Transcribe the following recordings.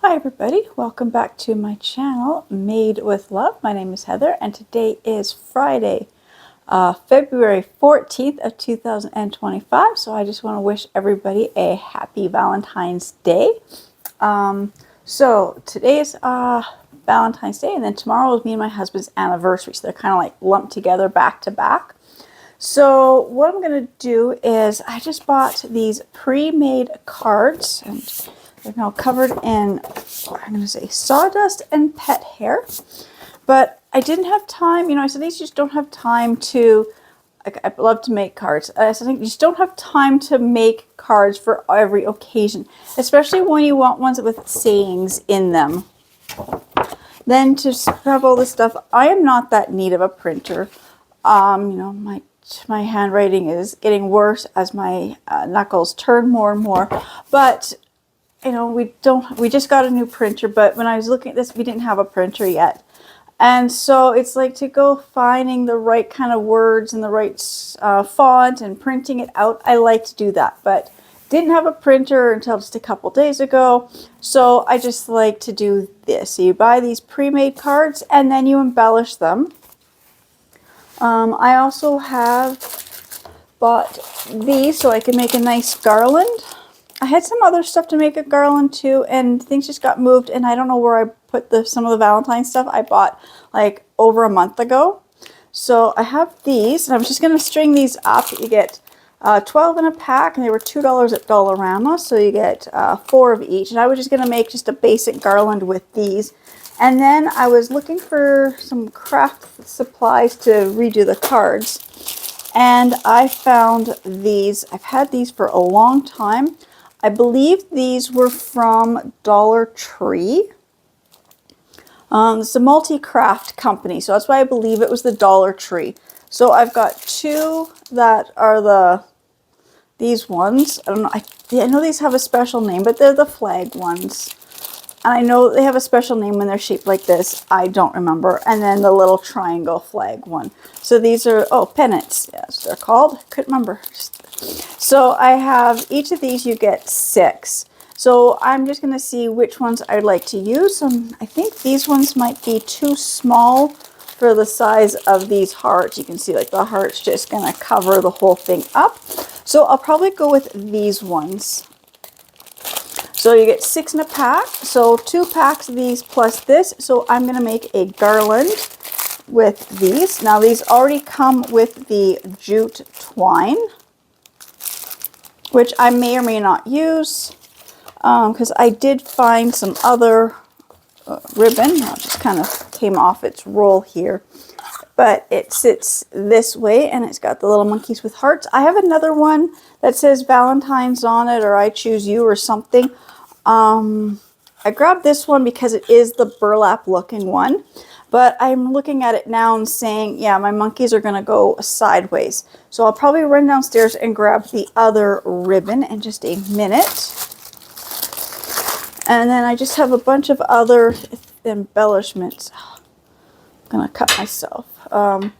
Hi everybody, welcome back to my channel, Made with Love. My name is Heather and today is Friday, February 14th of 2025. So I just want to wish everybody a happy Valentine's Day. So today is Valentine's Day, and then tomorrow is me and my husband's anniversary. So they're kind of like lumped together back to back. So what I'm going to do is I just bought these pre-made cards, and they're now covered in, I'm going to say, sawdust and pet hair. But I didn't have time, I said these just don't have time to, like, I love to make cards. I said you just don't have time to make cards for every occasion, especially when you want ones with sayings in them. Then to have all this stuff, I am not that neat of a printer. My handwriting is getting worse as my knuckles turn more and more. But we just got a new printer, but when I was looking at this, we didn't have a printer yet. And so it's like to go finding the right kind of words and the right font and printing it out. I like to do that, but didn't have a printer until just a couple days ago. So I just like to do this. So you buy these pre-made cards and then you embellish them. I also have bought these so I can make a nice garland. I had some other stuff to make a garland too, and things just got moved, and I don't know where I put some of the Valentine stuff I bought like over a month ago. So I have these, and I'm just going to string these up. You get 12 in a pack, and they were $2 at Dollarama, so you get 4 of each. And I was just going to make just a basic garland with these. And then I was looking for some craft supplies to redo the cards, and I found these. I've had these for a long time. I believe these were from Dollar Tree. It's a multi-craft company, so that's why I believe it was the Dollar Tree. So I've got two that are these ones. I don't know. I know these have a special name, but they're the flag ones. And I know they have a special name when they're shaped like this. I don't remember. And then the little triangle flag one. So these are, pennants. Yes, they're called. Couldn't remember. So I have, each of these you get 6. So I'm just going to see which ones I'd like to use. I think these ones might be too small for the size of these hearts. You can see like the heart's just going to cover the whole thing up. So I'll probably go with these ones. So you get 6 in a pack, so 2 packs of these plus this. So I'm going to make a garland with these. Now these already come with the jute twine, which I may or may not use, because I did find some other ribbon. It just kind of came off its roll here. But it sits this way, and it's got the little monkeys with hearts. I have another one that says Valentines on it, or I choose you, or something. I grabbed this one because it is the burlap looking one, but I'm looking at it now and saying, yeah, my monkeys are going to go sideways. So I'll probably run downstairs and grab the other ribbon in just a minute. And then I just have a bunch of other embellishments. I'm going to cut myself. I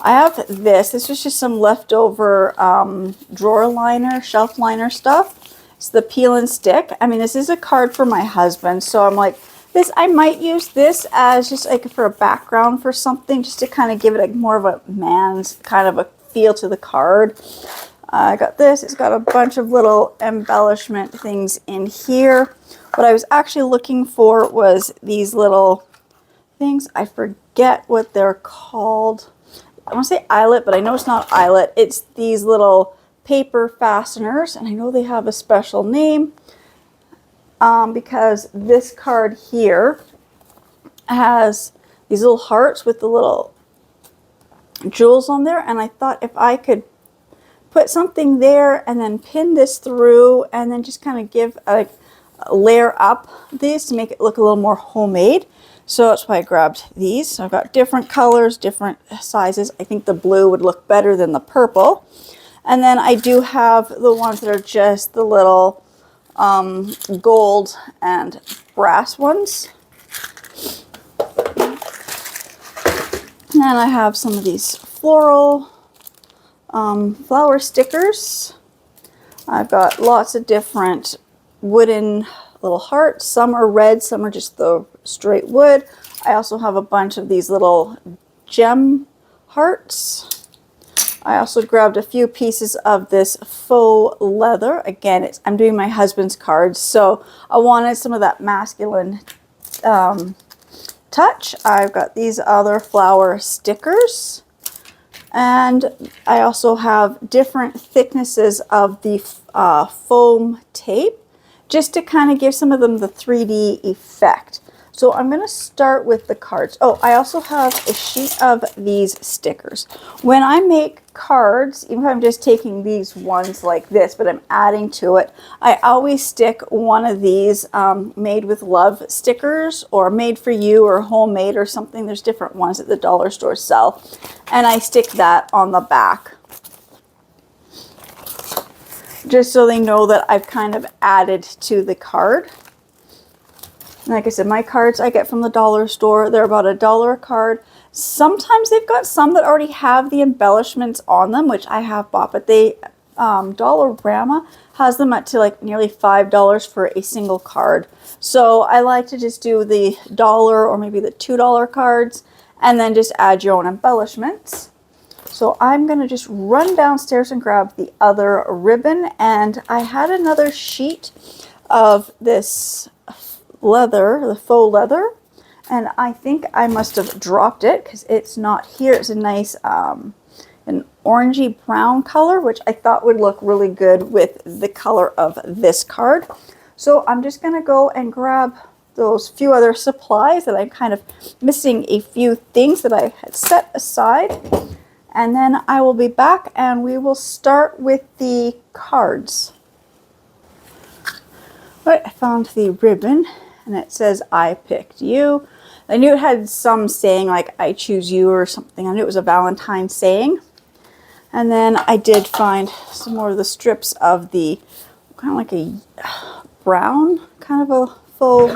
have this. This was just some leftover drawer liner, shelf liner stuff. It's the peel and stick. I mean, this is a card for my husband, so I'm like, I might use this as just like for a background for something, just to kind of give it like more of a man's kind of a feel to the card. I got this. It's got a bunch of little embellishment things in here. What I was actually looking for was these little things. I forget what they're called. I want to say eyelet, but I know it's not eyelet. It's these little paper fasteners, and I know they have a special name because this card here has these little hearts with the little jewels on there, and I thought if I could put something there and then pin this through and then just kind of give a layer up these to make it look a little more homemade. So that's why I grabbed these. So I've got different colors, different sizes. I think the blue would look better than the purple. And then I do have the ones that are just the little gold and brass ones. And then I have some of these floral flower stickers. I've got lots of different wooden little hearts. Some are red, some are just the straight wood. I also have a bunch of these little gem hearts. I also grabbed a few pieces of this faux leather. Again, I'm doing my husband's cards, so I wanted some of that masculine touch. I've got these other flower stickers. And I also have different thicknesses of the foam tape, just to kind of give some of them the 3D effect. So I'm going to start with the cards. Oh, I also have a sheet of these stickers. When I make cards, even if I'm just taking these ones like this, but I'm adding to it, I always stick one of these made with love stickers, or made for you, or homemade, or something. There's different ones that the dollar stores sell. And I stick that on the back, just so they know that I've kind of added to the card. Like I said, my cards I get from the dollar store. They're about $1 a card. Sometimes they've got some that already have the embellishments on them, which I have bought, but they, Dollarama has them up to like nearly $5 for a single card. So I like to just do the dollar or maybe the $2 cards, and then just add your own embellishments. So I'm going to just run downstairs and grab the other ribbon, and I had another sheet of this leather, the faux leather, and I think I must have dropped it because it's not here. It's a nice an orangey brown color, which I thought would look really good with the color of this card. So I'm just going to go and grab those few other supplies that I'm kind of missing, a few things that I had set aside, and then I will be back and we will start with the cards. Right, I found the ribbon, and it says, I picked you. I knew it had some saying like, I choose you or something. I knew it was a Valentine saying. And then I did find some more of the strips of the, kind of like a brown, kind of a faux,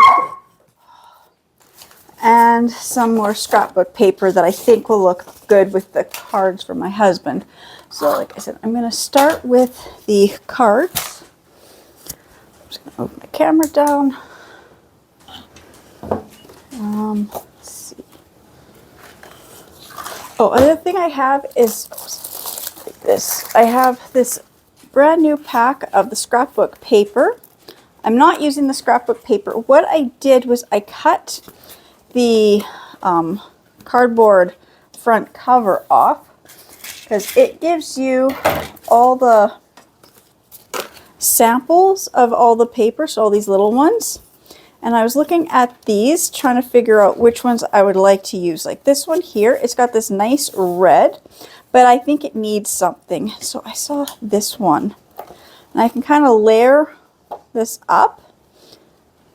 and some more scrapbook paper that I think will look good with the cards for my husband. So like I said, I'm going to start with the cards. I'm just going to open my camera down. Let's see. Oh, other thing I have is like this. I have this brand new pack of the scrapbook paper. I'm not using the scrapbook paper. What I did was I cut the cardboard front cover off, because it gives you all the samples of all the paper, so all these little ones. And I was looking at these, trying to figure out which ones I would like to use. Like this one here, it's got this nice red, but I think it needs something. So I saw this one. And I can kind of layer this up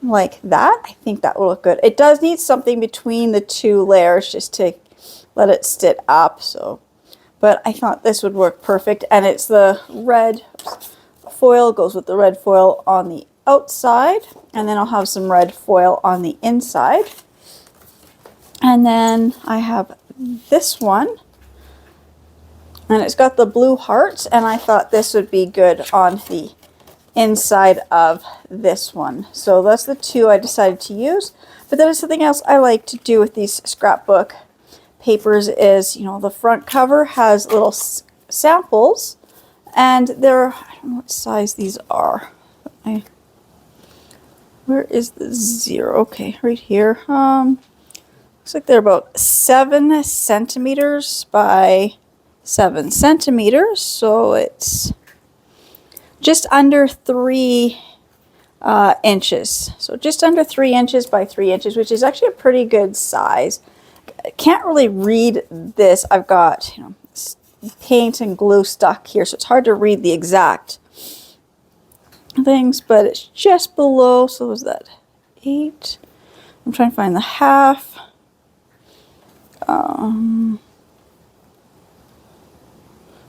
like that. I think that will look good. It does need something between the two layers just to let it sit up. So, but I thought this would work perfect. And it's the red foil, goes with the red foil on the outside, and then I'll have some red foil on the inside. And then I have this one, and it's got the blue hearts, and I thought this would be good on the inside of this one. So that's the two I decided to use. But then something else I like to do with these scrapbook papers is, you know, the front cover has little samples, and they're, I don't know what size these are. Where is the zero? Okay, right here. Looks like they're about 7 centimeters by 7 centimeters. So it's just under 3 inches. So just under 3 inches by 3 inches, which is actually a pretty good size. I can't really read this. I've got, you know, paint and glue stuck here, so it's hard to read the exact things, but it's just below. So was that 8? I'm trying to find the half.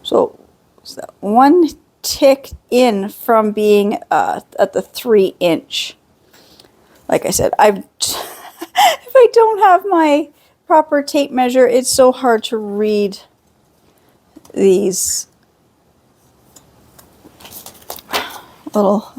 So is that 1 tick in from being at the 3 inch. Like I said, if I don't have my proper tape measure, it's so hard to read these little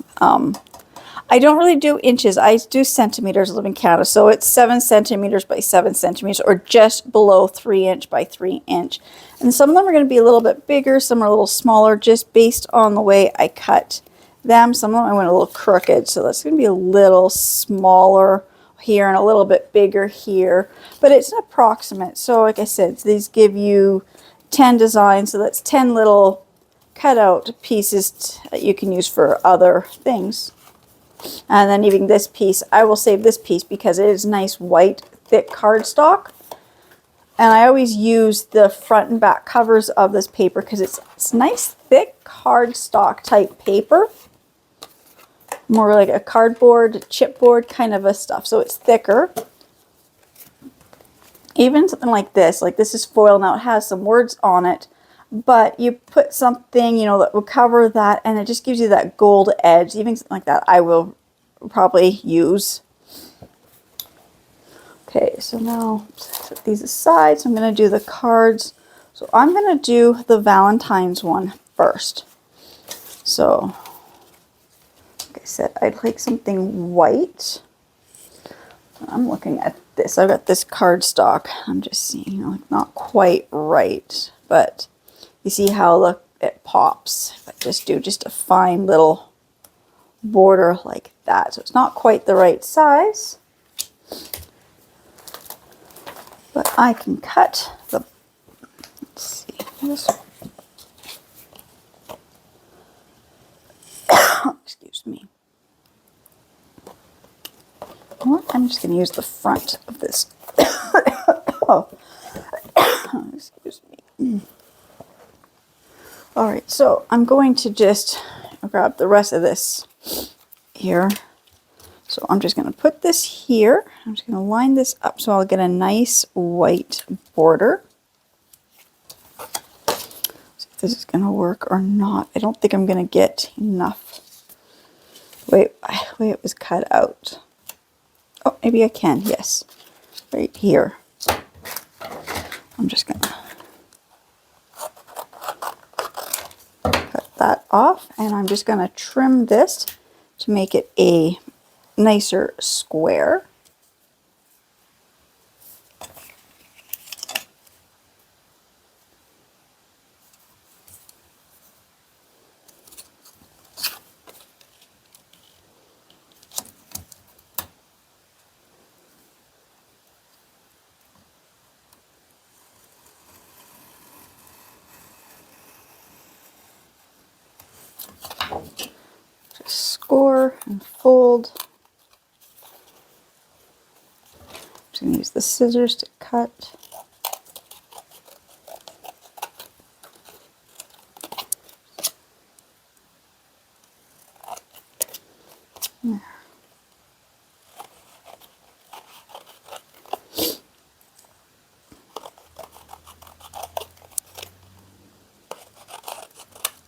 I don't really do inches. I do centimeters, live in Canada. So it's 7 centimeters by 7 centimeters, or just below 3 inch by 3 inch. And some of them are going to be a little bit bigger. Some are a little smaller, just based on the way I cut them. Some of them I went a little crooked. So that's going to be a little smaller here and a little bit bigger here. But it's an approximate. So like I said, these give you 10 designs. So that's 10 little cutout pieces that you can use for other things. And then even this piece, I will save this piece because it is nice white thick cardstock. And I always use the front and back covers of this paper because it's nice thick cardstock type paper. More like a cardboard, chipboard kind of a stuff. So it's thicker. Even something like this is foil. Now it has some words on it, but you put something, you know, that will cover that, and it just gives you that gold edge. Even something like that I will probably use. Okay, so now set these aside. So I'm going to do the cards. So I'm going to do the Valentine's one first. So like I said, I'd like something white. I'm looking at this. I've got this cardstock. I'm just seeing, you know, like not quite right, but you see how it pops. If I just do just a fine little border like that. So it's not quite the right size, but I can cut the, let's see, this, excuse me. Well, I'm just going to use the front of this. Oh, excuse me. All right, so I'm going to just grab the rest of this here. So I'm just going to put this here. I'm just going to line this up so I'll get a nice white border. See if this is going to work or not. I don't think I'm going to get enough. Wait, the way it was cut out. Oh, maybe I can. Yes, right here. I'm just going to cut that off, and I'm just going to trim this to make it a nicer square. Just score and fold. I'm just going to use the scissors to cut. There.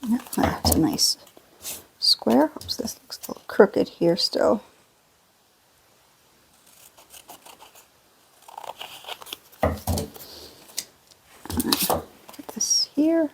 Yeah, that's a nice square. Oops, this looks a little crooked here still. Put this here.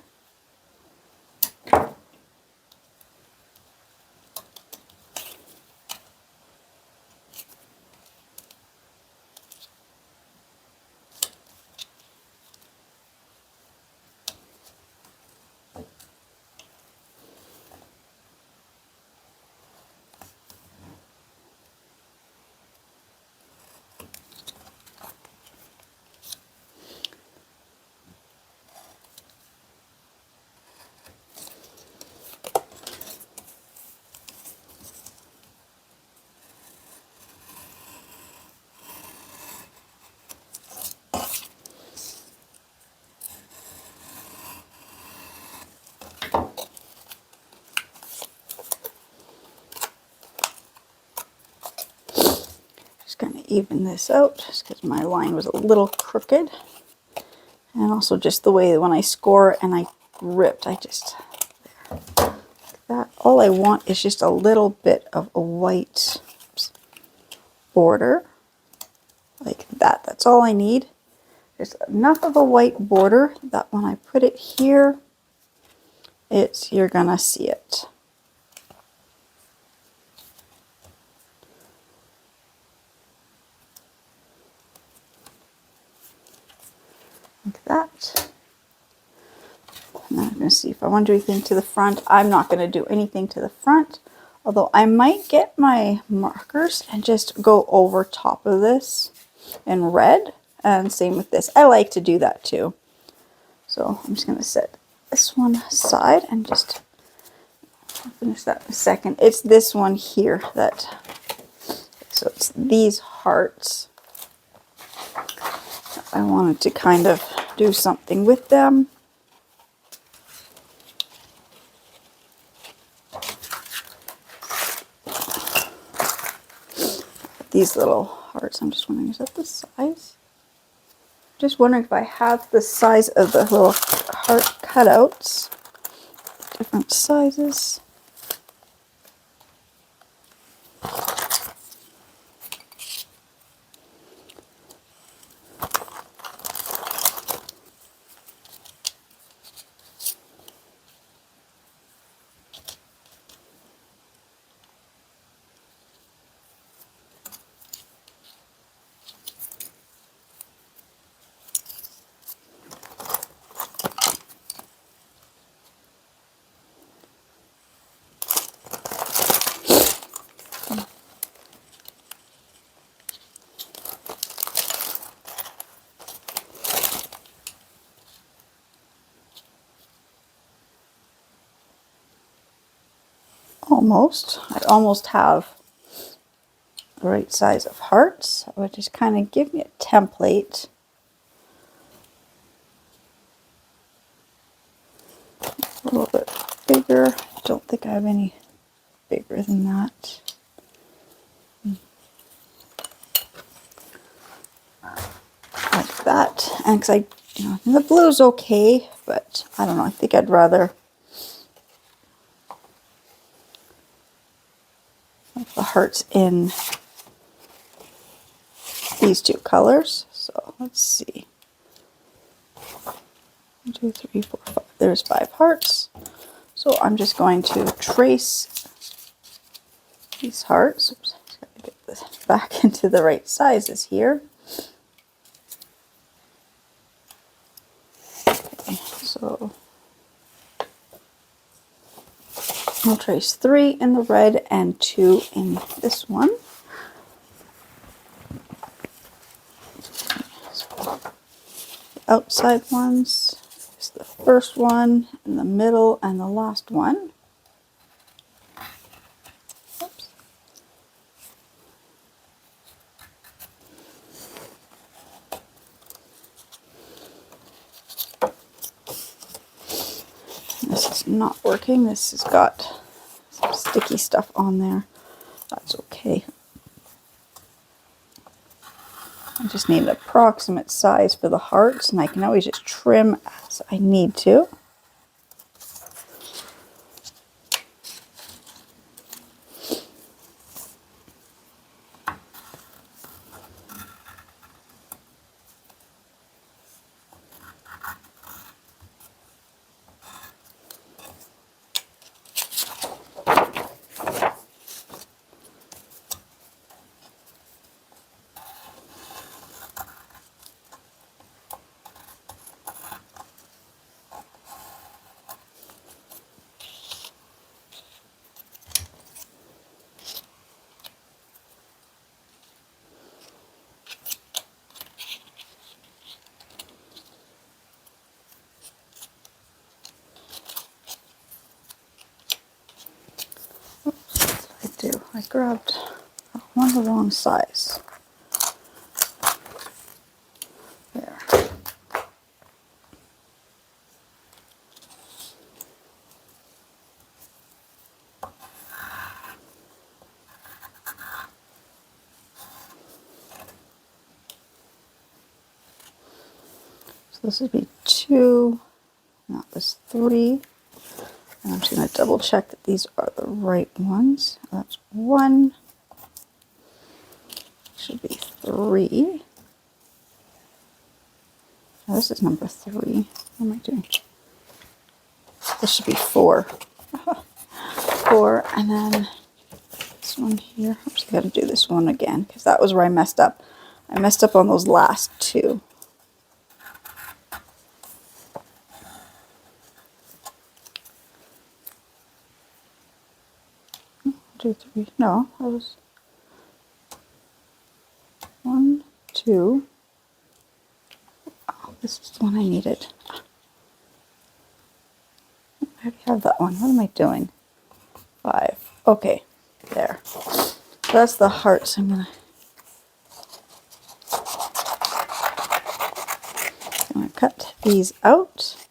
Just going to even this out just because my line was a little crooked, and also just the way that when I score and I ripped, I just there, like that. All I want is just a little bit of a white border like that. That's all I need. There's enough of a white border that when I put it here, you're gonna see it. like that. And I'm going to see if I want to do anything to the front. I'm not going to do anything to the front, although I might get my markers and just go over top of this in red. And same with this. I like to do that too. So I'm just going to set this one aside and just finish that in a second. It's this one here that, so it's these hearts. I wanted to kind of do something with them. These little hearts, I'm just wondering, is that the size? Just wondering if I have the size of the little heart cutouts. Different sizes. Almost. I almost have the right size of hearts. That would just kind of give me a template. A little bit bigger. I don't think I have any bigger than that. Like that. And because the blue's okay, but I don't know. I think I'd rather have the hearts in these two colors. So let's see. 1, 2, 3, 4, 5. There's 5 hearts. So I'm just going to trace these hearts. Oops, just got to get this back into the right sizes here. Okay, so I'll trace 3 in the red and 2 in this one. So the outside ones is the first one, in the middle, and the last one. Oops. This is not working. This has got some sticky stuff on there. That's okay. I just need an approximate size for the hearts, and I can always just trim as I need to. I grabbed one the wrong size. There. So this would be 2, that was 3. And I'm just going to double check that these are the right ones. That's 1. Should be 3. Oh, this is number 3. What am I doing? This should be 4. 4, and then this one here. I'm just going to do this one again because that was where I messed up. I messed up on those last 2. 2, 3. No, that was 1, 2. Oh, this is the one I needed. I already have that one. What am I doing? 5. Okay, there. So that's the hearts. I'm gonna cut these out.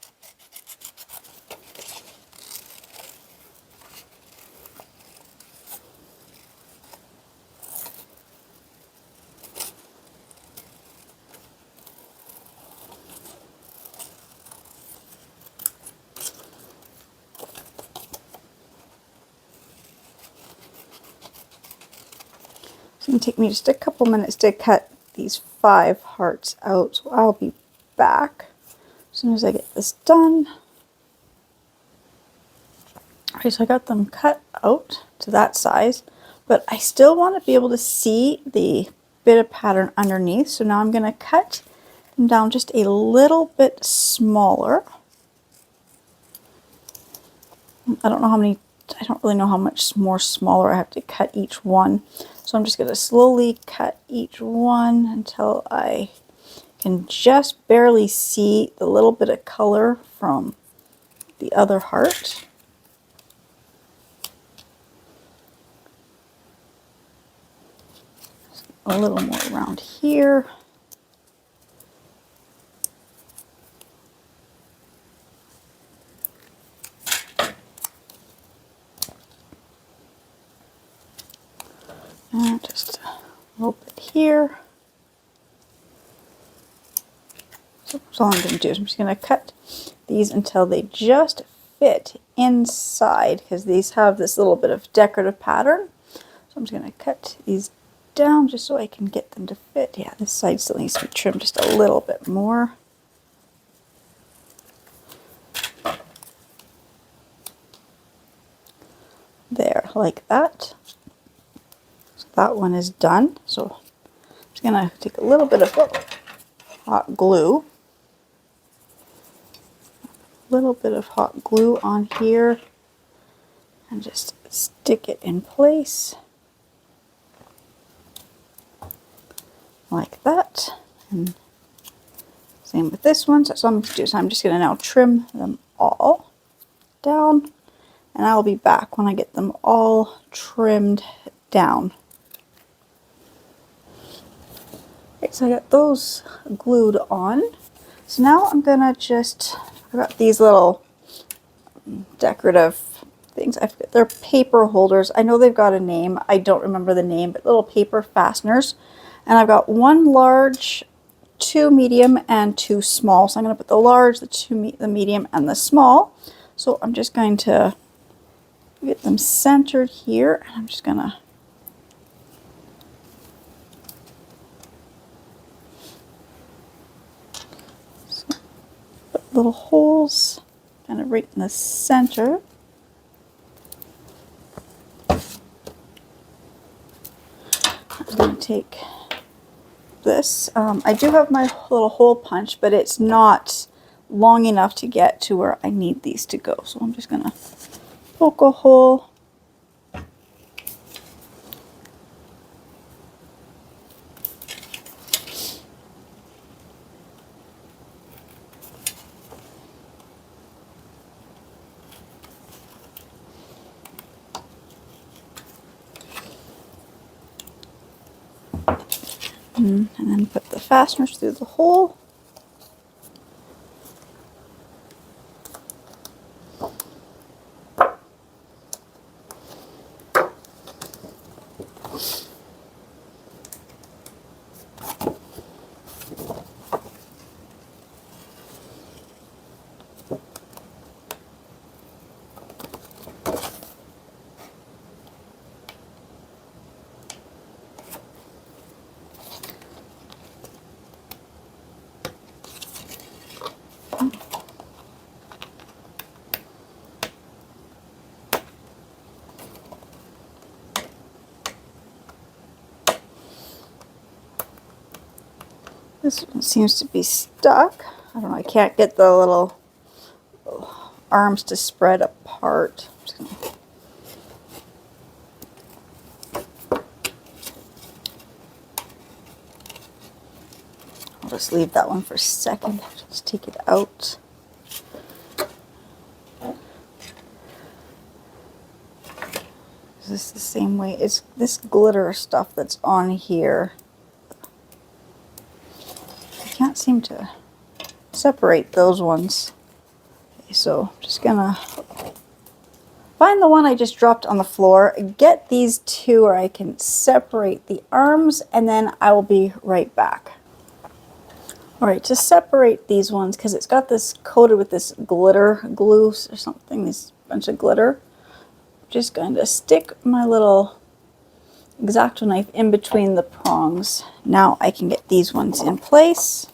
It's going to take me just a couple minutes to cut these 5 hearts out, so I'll be back as soon as I get this done. Alright, so I got them cut out to that size, but I still want to be able to see the bit of pattern underneath, so now I'm going to cut them down just a little bit smaller. I don't really know how much more smaller I have to cut each one. So I'm just going to slowly cut each one until I can just barely see the little bit of color from the other heart. A little more around here. And just a little bit here. So that's all I'm going to do is I'm just going to cut these until they just fit inside, because these have this little bit of decorative pattern. So I'm just going to cut these down just so I can get them to fit. Yeah, this side still needs to be trimmed just a little bit more. There, like that. So that one is done. So I'm just going to take a little bit of hot glue. A little bit of hot glue on here and just stick it in place like that. And same with this one. So that's what I'm going to do. So I'm just going to now trim them all down, and I'll be back when I get them all trimmed down. Okay, so I got those glued on. So now I'm going to just, I got these little decorative things. I forget, they're paper holders. I know they've got a name. I don't remember the name, but little paper fasteners. And I've got 1 large, 2 medium, and 2 small. So I'm going to put the large, the medium, and the small. So I'm just going to get them centered here. And I'm just going to put little holes kind of right in the center. I'm going to take this. I do have my little hole punch, but it's not long enough to get to where I need these to go. So I'm just going to poke a hole. And then put the fasteners through the hole. This one seems to be stuck. I don't know, I can't get the little arms to spread apart. just leave that one for a second. Just take it out. Is this the same way? It's this glitter stuff that's on here. I can't seem to separate those ones. Okay, so I'm just gonna find the one I just dropped on the floor, get these two where I can separate the arms, and then I will be right back. All right, to separate these ones, because it's got this coated with this glitter glue or something, this bunch of glitter, I'm just going to stick my little X-Acto knife in between the prongs. Now I can get these ones in place.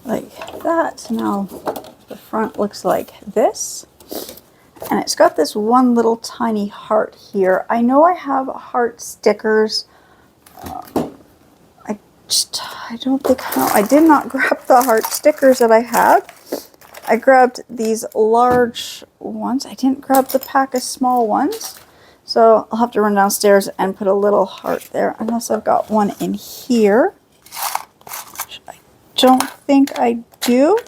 Like that. Now the front looks like this, and it's got this one little tiny heart here. I know I have heart stickers. I don't think, no, I did not grab the heart stickers that I had. I grabbed these large ones. I didn't grab the pack of small ones, so I'll have to run downstairs and put a little heart there, unless I've got one in here. I don't think I do.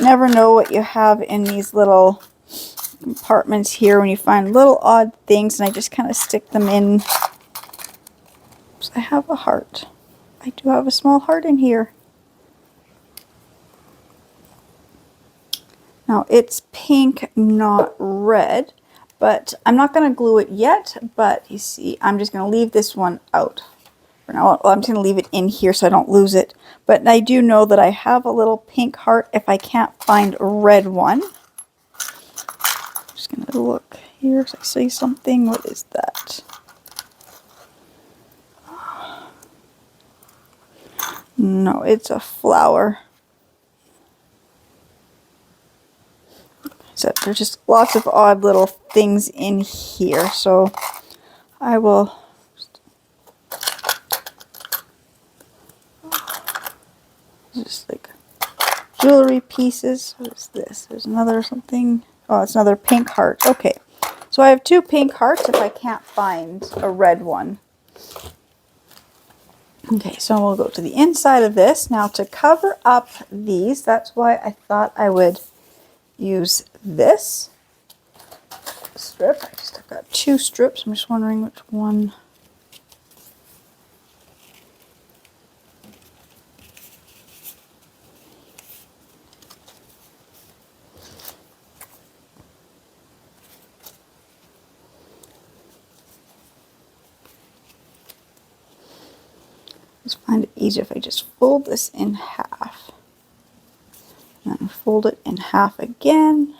Never know what you have in these little compartments here when you find little odd things, and I just kind of stick them in. Oops, I have a heart. I do have a small heart in here. Now it's pink, not red, but I'm not going to glue it yet, but you see, I'm just going to leave this one out for now. Well, I'm just going to leave it in here so I don't lose it. But I do know that I have a little pink heart if I can't find a red one. I'm just going to look here. I see something. What is that? No, it's a flower. So there's just lots of odd little things in here. So I will just like jewelry pieces. What is this? There's another something. Oh, it's another pink heart. Okay. So I have two pink hearts if I can't find a red one. Okay, so we'll go to the inside of this. Now to cover up these, that's why I thought I would use this strip. I've got two strips. I'm just wondering which one. Just find it easier if I just fold this in half. And then fold it in half again.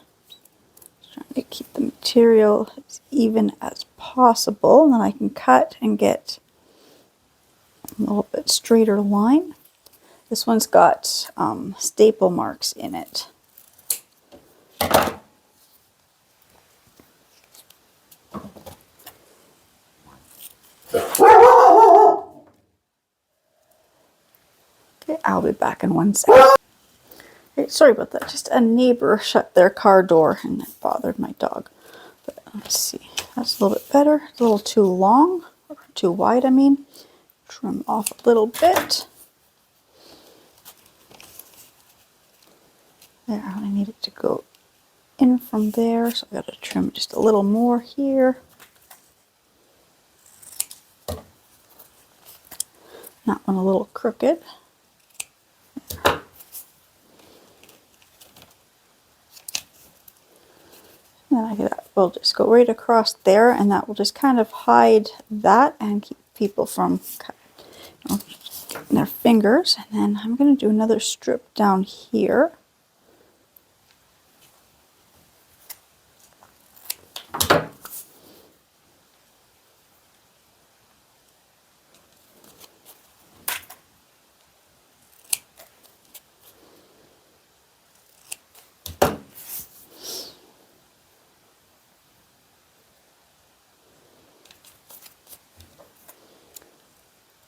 Just trying to keep the material as even as possible. And then I can cut and get a little bit straighter line. This one's got staple marks in it. Okay, I'll be back in 1 second. Okay, sorry about that. Just a neighbor shut their car door and it bothered my dog. But let's see. That's a little bit better. It's a little too long, or too wide, I mean. Trim off a little bit. There, I need it to go in from there, so I got to trim just a little more here. That one a little crooked. Then we'll just go right across there, and that will just kind of hide that and keep people from getting their fingers. And then I'm going to do another strip down here.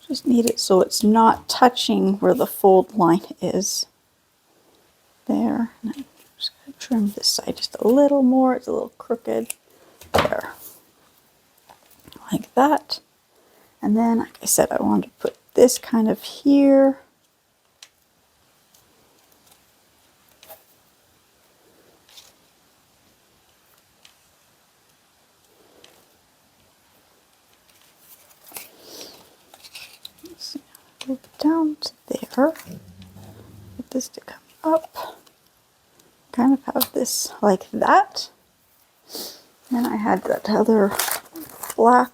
Just need it so it's not touching where the fold line is. There. And I'm just going to trim this side just a little more. It's a little crooked. There. Like that. And then, like I said, I wanted to put this kind of here. Move it down to there. Get this to come up. Kind of have this like that. Then I had that other black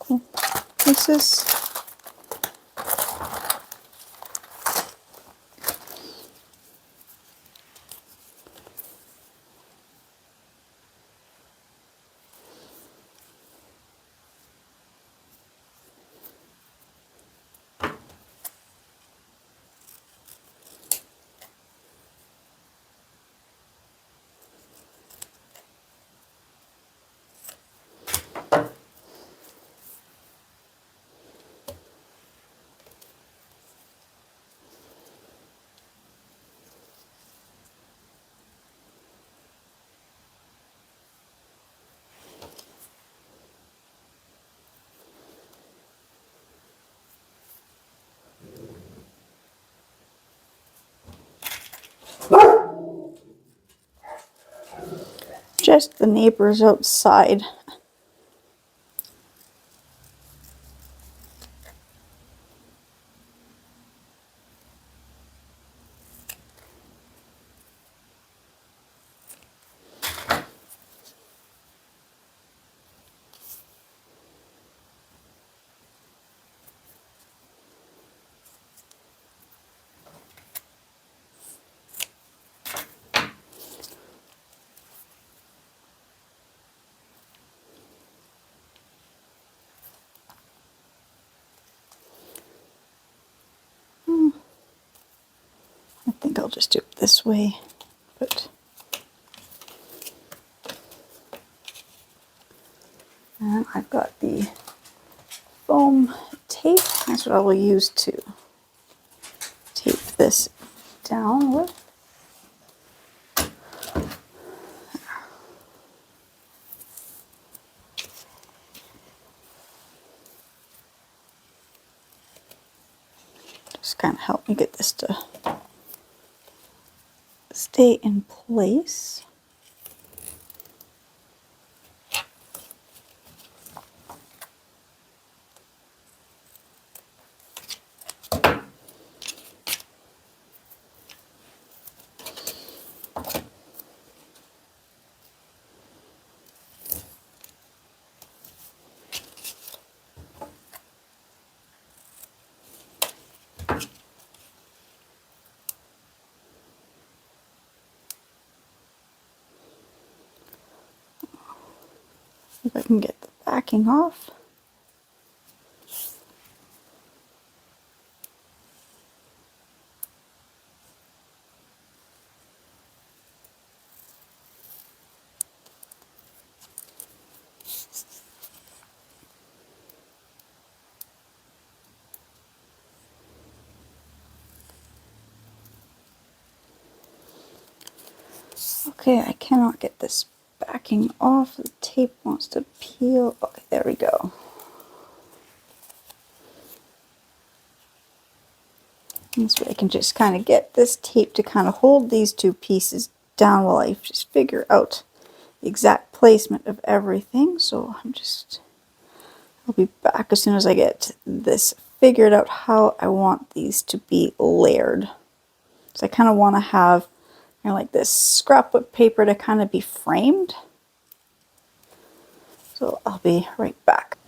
pieces. Just the neighbors outside. I think I'll just do it this way. But and I've got the foam tape. That's what I will use to tape this down with. Just kind of help me get this to stay in place. If I can get the backing off. Okay, I cannot get this backing off. The tape wants to peel. Okay, there we go. This way I can just kind of get this tape to kind of hold these two pieces down while I just figure out the exact placement of everything. So I'll be back as soon as I get this figured out how I want these to be layered. So I kind of want to have like this scrapbook paper to kind of be framed. So I'll be right back.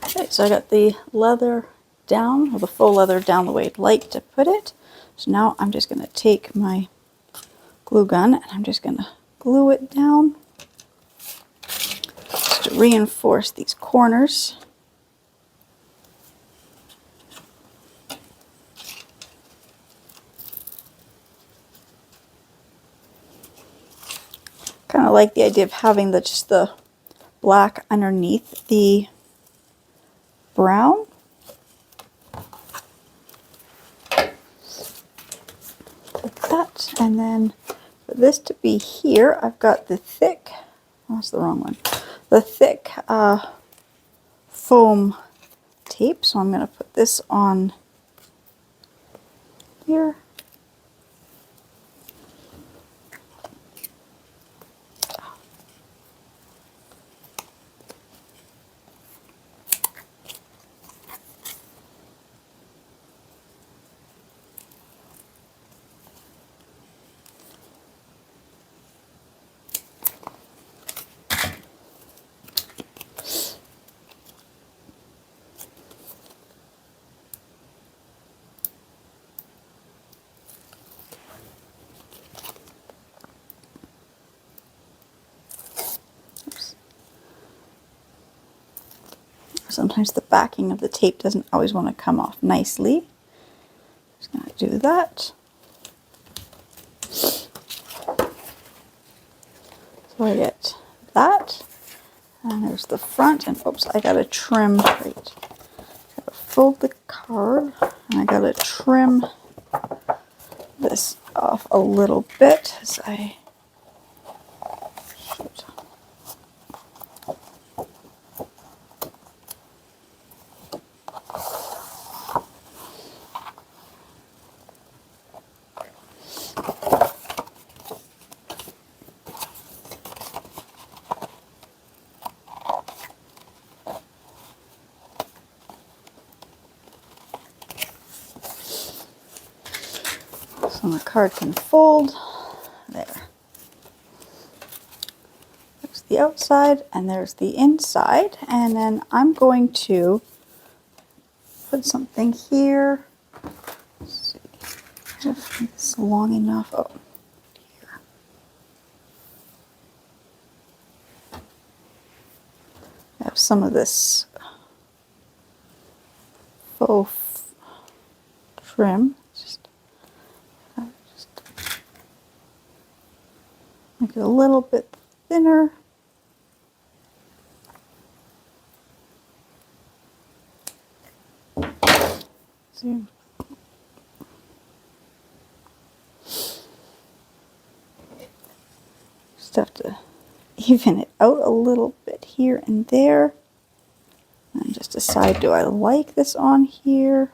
Okay, so I got the leather down, or the faux leather down the way I'd like to put it. So now I'm just going to take my glue gun and I'm just going to glue it down just to reinforce these corners. Kind of like the idea of having just the black underneath the brown. And then for this to be here, I've got the thick, oh, that's the wrong one, the thick foam tape. So I'm going to put this on here. Sometimes the backing of the tape doesn't always want to come off nicely. Just going to do that. So I get that. And there's the front. And oops, I got to trim. Right. Got to fold the card. And I got to trim this off a little bit as I shoot. So the card can fold. There. There's the outside and there's the inside. And then I'm going to put something here. Let's see if it's long enough. Oh, here. I have some of this faux trim. Just make it a little bit thinner. See. Just have to even it out a little bit here and there. And just decide, do I like this on here?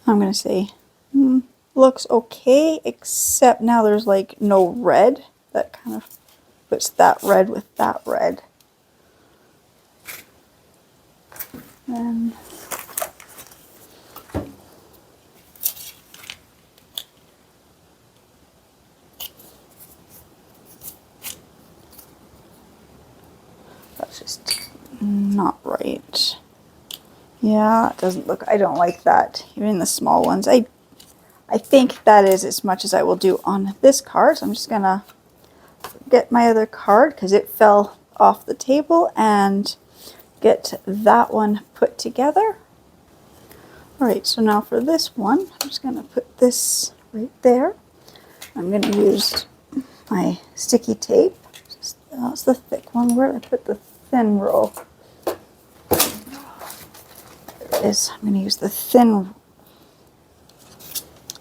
I'm going to say, looks okay, except now there's like no red. That kind of puts that red with that red. And that's just not right. Yeah, it doesn't look, I don't like that. Even the small ones. I think that is as much as I will do on this card. So I'm just going to get my other card because it fell off the table and get that one put together. Alright, so now for this one, I'm just going to put this right there. I'm going to use my sticky tape. That's the thick one. Where did I put the thin roll? Is I'm going to use the thin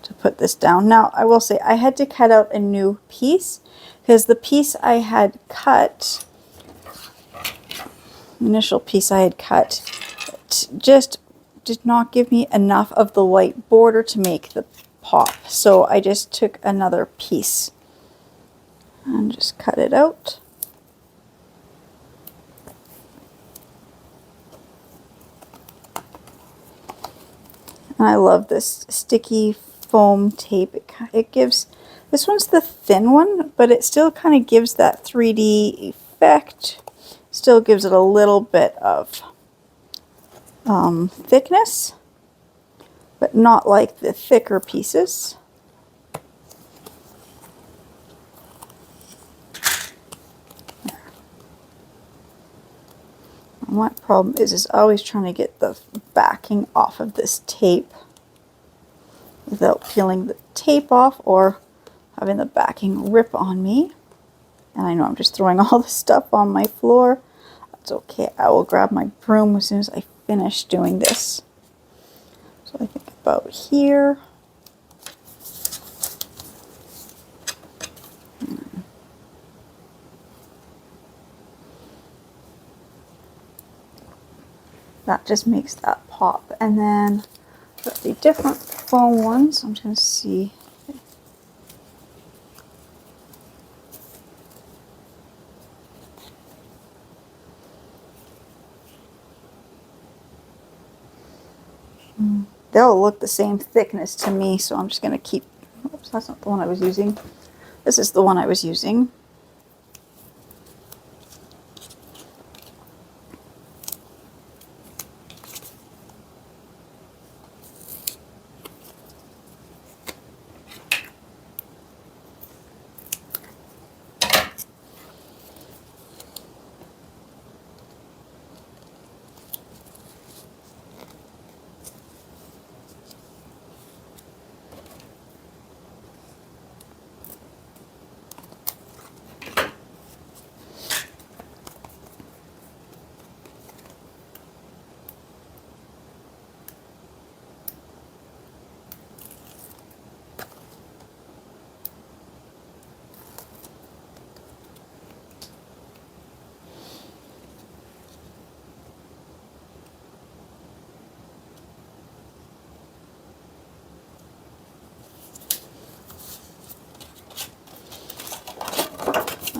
to put this down. Now I will say I had to cut out a new piece because the piece I had cut, initial piece I had cut, just did not give me enough of the white border to make the pop. So I just took another piece and just cut it out. And I love this sticky foam tape. It gives, this one's the thin one, but it still kind of gives that 3D effect. Still gives it a little bit of thickness, but not like the thicker pieces. My problem is always trying to get the backing off of this tape without peeling the tape off or having the backing rip on me. And I know I'm just throwing all this stuff on my floor. that's okay. I will grab my broom as soon as I finish doing this. So I think about here. That just makes that pop. And then got the different foam ones. I'm just going to see. They'll look the same thickness to me, so I'm just going to keep. Oops, that's not the one I was using. This is the one I was using.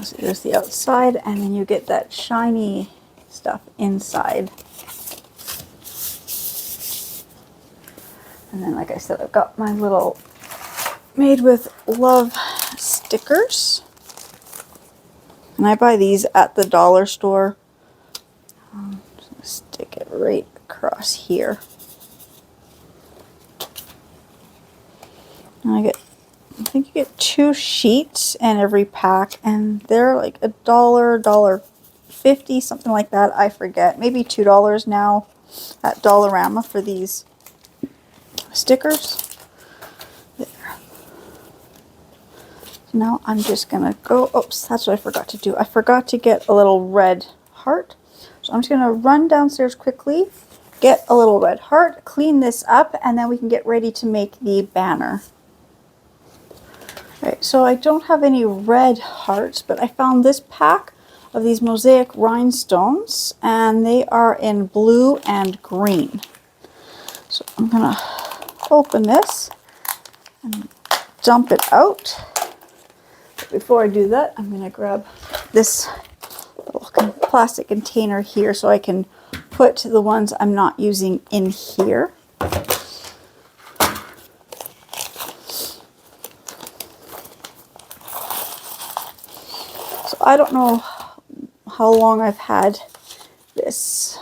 So there's the outside, and then you get that shiny stuff inside. And then, like I said, I've got my little Made with Love stickers. And I buy these at the dollar store. Just gonna stick it right across here. And I think you get 2 sheets in every pack, and they're like $1.50, something like that. I forget. Maybe $2 now at Dollarama for these stickers. There. So now I'm just gonna go. Oops, that's what I forgot to do. I forgot to get a little red heart. So I'm just gonna run downstairs quickly, get a little red heart, clean this up, and then we can get ready to make the banner. Right, so I don't have any red hearts, but I found this pack of these mosaic rhinestones, and they are in blue and green. So I'm gonna open this and dump it out. But before I do that, I'm gonna grab this little plastic container here so I can put the ones I'm not using in here. I don't know how long I've had this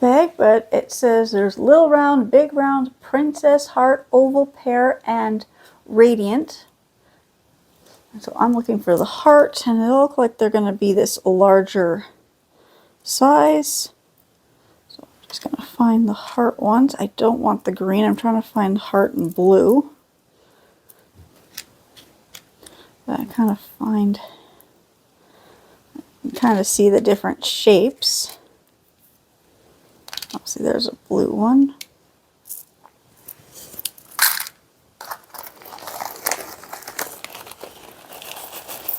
bag, but it says there's little round, big round, princess heart, oval pear, and radiant. And so I'm looking for the heart, and they look like they're going to be this larger size. So I'm just going to find the heart ones. I don't want the green. I'm trying to find heart and blue. But I kind of see the different shapes. Oh, see, there's a blue one.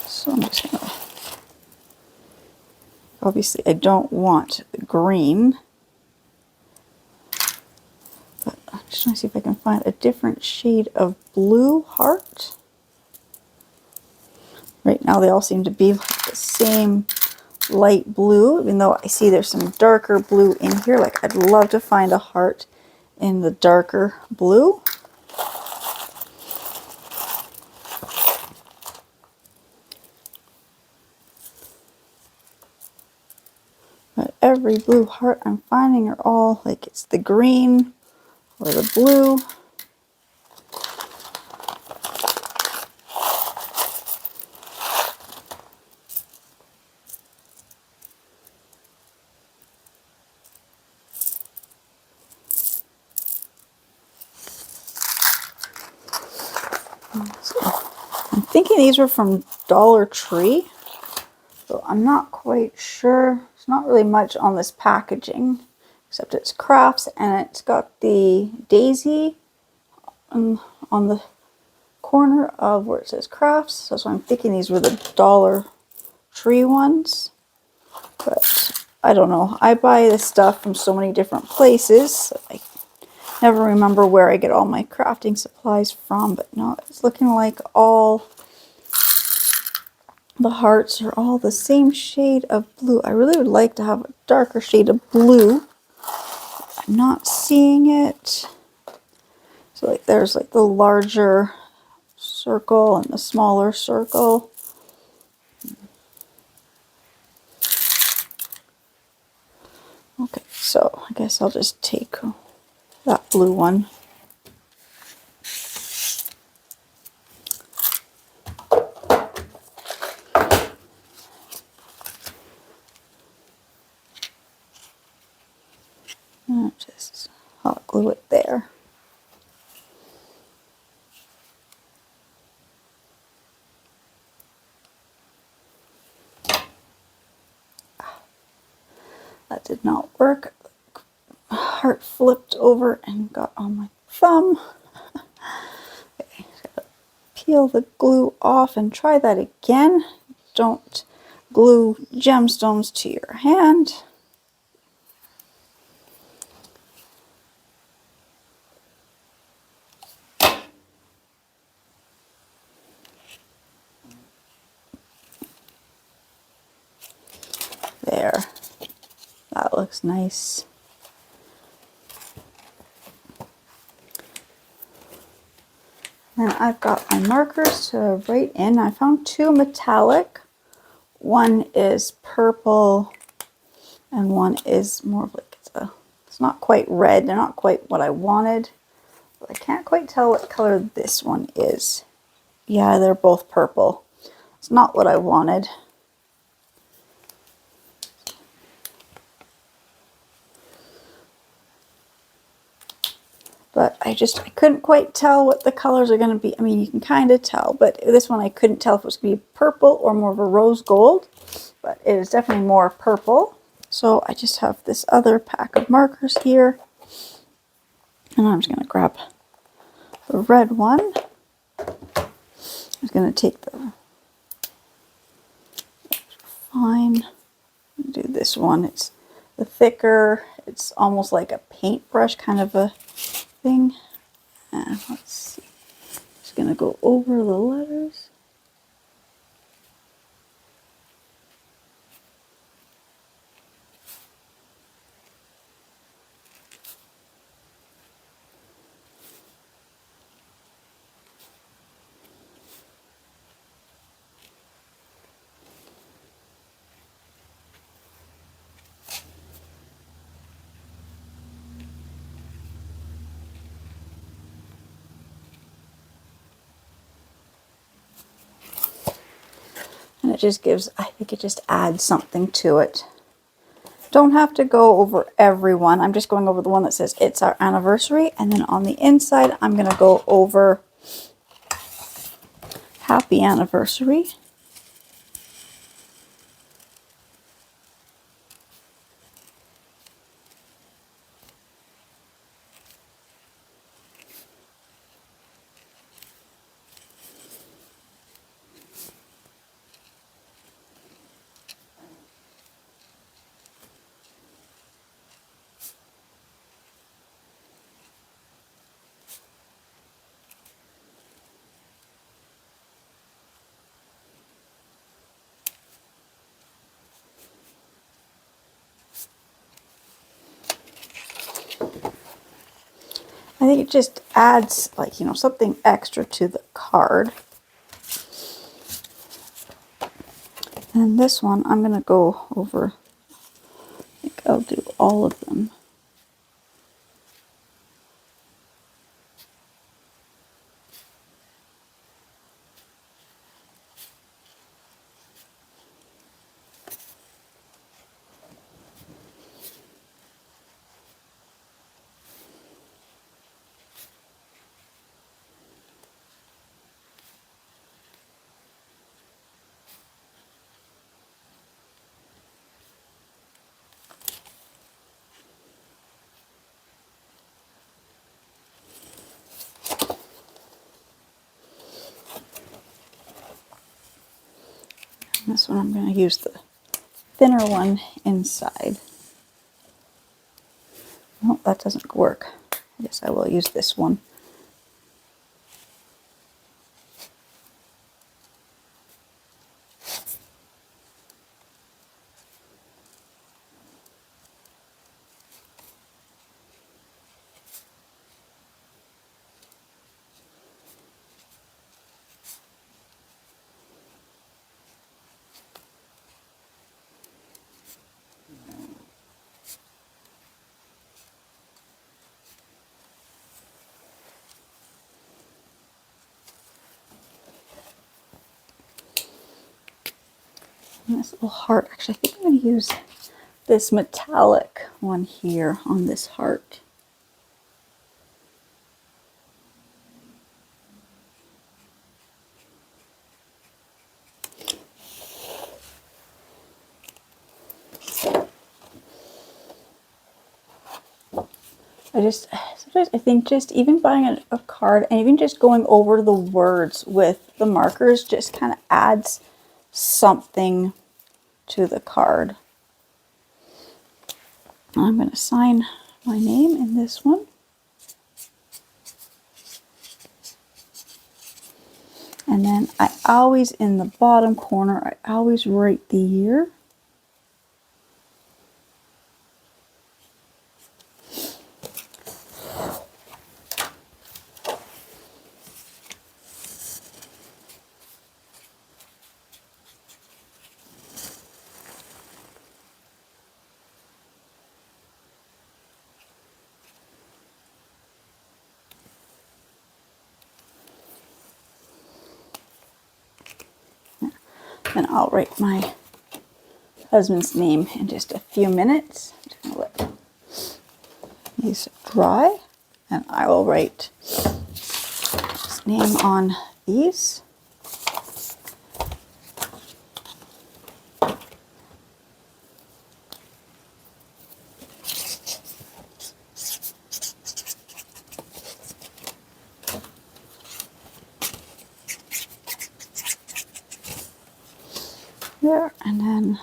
So I'm just gonna, obviously I don't want the green, but I'm just trying to see if I can find a different shade of blue heart. Right now they all seem to be like the same light blue, even though I see there's some darker blue in here. Like, I'd love to find a heart in the darker blue. But every blue heart I'm finding are all like it's the green or the blue. So I'm thinking these were from Dollar Tree. So I'm not quite sure. There's not really much on this packaging, except it's crafts, and it's got the daisy on the corner of where it says crafts. So I'm thinking these were the Dollar Tree ones, but I don't know. I buy this stuff from so many different places. So I never remember where I get all my crafting supplies from, but no, it's looking like all the hearts are all the same shade of blue. I really would like to have a darker shade of blue. I'm not seeing it. So like there's like the larger circle and the smaller circle. Okay, so I guess I'll just take that blue one. And just hot glue it there. That did not work. Heart flipped over and got on my thumb. Okay, gotta peel the glue off and try that again. Don't glue gemstones to your hand. There, that looks nice. And I've got my markers to write in. I found two metallic. One is purple and one is more of like, it's not quite red. They're not quite what I wanted. But I can't quite tell what color this one is. Yeah, they're both purple. It's not what I wanted. But I couldn't quite tell what the colors are going to be. I mean, you can kind of tell, but this one I couldn't tell if it was going to be purple or more of a rose gold. But it is definitely more purple. So I just have this other pack of markers here. And I'm just going to grab the red one. I'm going to take the fine, do this one. It's the thicker, it's almost like a paintbrush kind of a thing. And let's see. Just going to go over the letters. And it just gives, I think it just adds something to it. Don't have to go over every one. I'm just going over the one that says it's our anniversary. And then on the inside, I'm going to go over happy anniversary. I think it just adds, like, you know, something extra to the card. And this one, I'm going to go over, I think I'll do all of them. This one I'm going to use the thinner one inside. Oh, that doesn't work. I guess I will use this one. And this little heart, actually, I think I'm going to use this metallic one here on this heart. Sometimes I think just even buying a card and even just going over the words with the markers just kind of adds something to the card. I'm going to sign my name in this one. And then I always, in the bottom corner, I always write the year. And I'll write my husband's name in just a few minutes. I'm just going to let these dry, and I will write his name on these. There, and then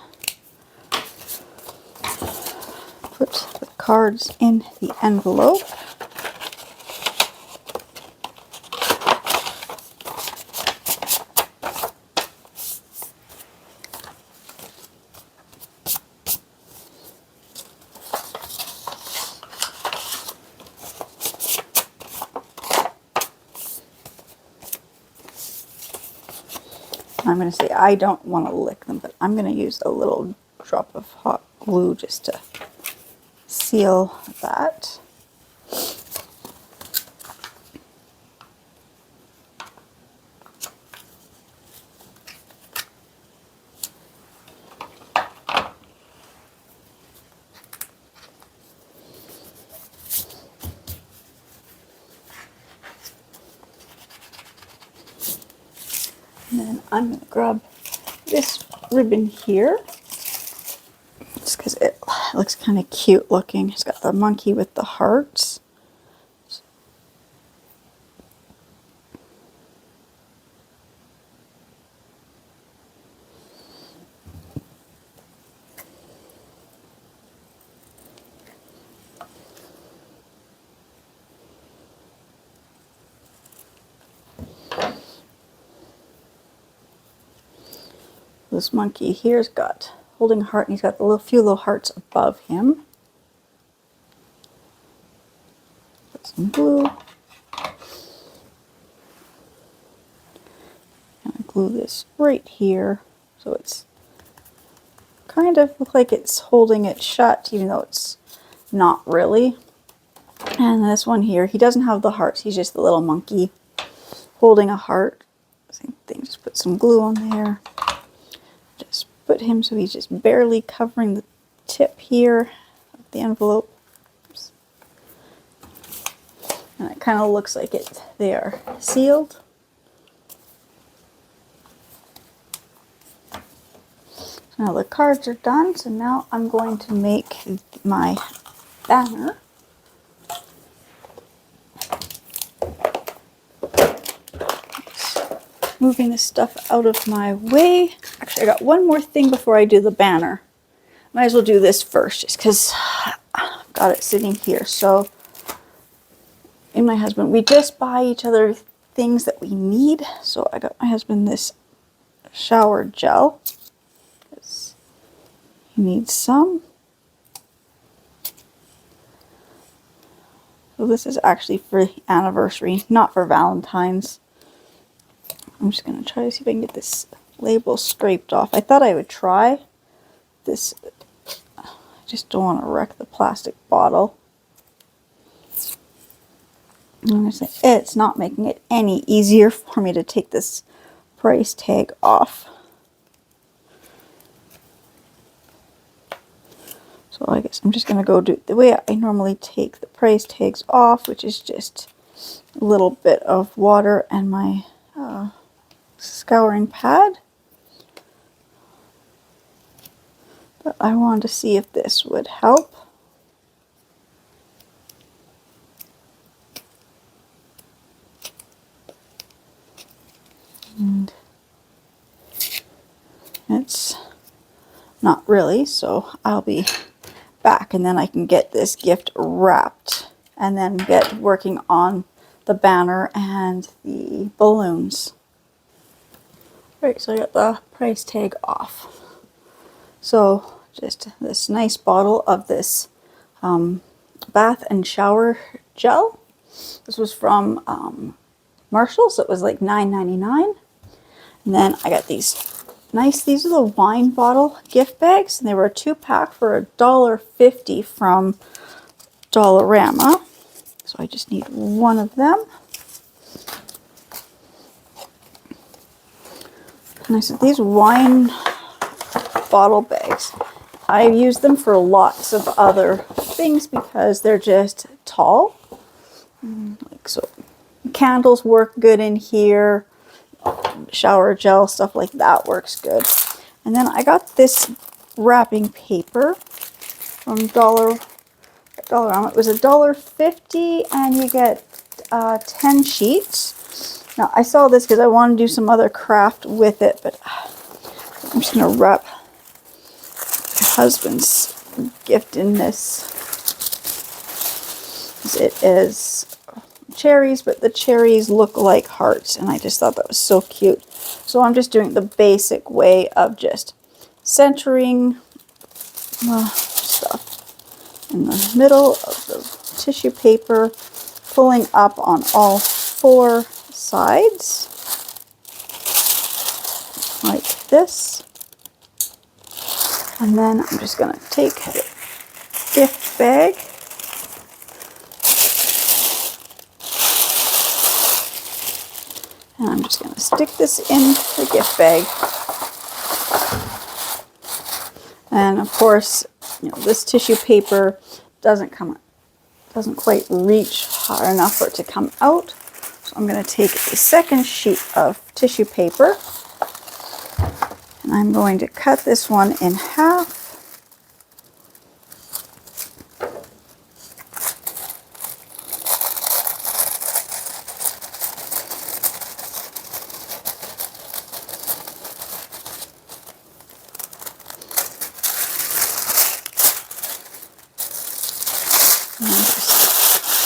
put the cards in the envelope. I'm going to say I don't want to lick them, but I'm going to use a little drop of hot glue just to seal that. And then I'm going to grab this ribbon here, just because it looks kind of cute looking. It's got the monkey with the hearts. This monkey here's got holding a heart, and he's got the few little hearts above him. Put some glue. And I glue this right here, so it's kind of look like it's holding it shut, even though it's not really. And this one here, he doesn't have the hearts. He's just the little monkey holding a heart. Same thing. Just put some glue on there. Just put him so he's just barely covering the tip here of the envelope. Oops. And it kind of looks like they are sealed. Now the cards are done, so now I'm going to make my banner. moving this stuff out of my way. Actually, I got one more thing before I do the banner. Might as well do this first, just because I've got it sitting here. So, me and my husband, we just buy each other things that we need. So I got my husband this shower gel. He needs some. So this is actually for the anniversary, not for Valentine's. I'm just going to try to see if I can get this label scraped off. I thought I would try this. I just don't want to wreck the plastic bottle. It's not making it any easier for me to take this price tag off. So I guess I'm just going to go do it the way I normally take the price tags off, which is just a little bit of water and my scouring pad. But I wanted to see if this would help. And it's not really, so I'll be back and then I can get this gift wrapped and then get working on the banner and the balloons. Right, so I got the price tag off. So just this nice bottle of this bath and shower gel. This was from Marshall's. It was like $9.99. And then I got these nice, these are the wine bottle gift bags. And they were a 2-pack for $1.50 from Dollarama. So I just need one of them. And I said these wine bottle bags, I use them for lots of other things because they're just tall. Like so, candles work good in here. Shower gel, stuff like that works good. And then I got this wrapping paper from Dollarama. It was $1.50 and you get 10 sheets. Now I saw this because I want to do some other craft with it, but I'm just going to wrap my husband's gift in this. It is cherries, but the cherries look like hearts, and I just thought that was so cute. So I'm just doing the basic way of just centering stuff in the middle of the tissue paper, pulling up on all 4 sides like this. And then I'm just going to take the gift bag and I'm just going to stick this in the gift bag. And of course, you know, this tissue paper doesn't quite reach hard enough for it to come out. So I'm going to take a second sheet of tissue paper and I'm going to cut this one in half.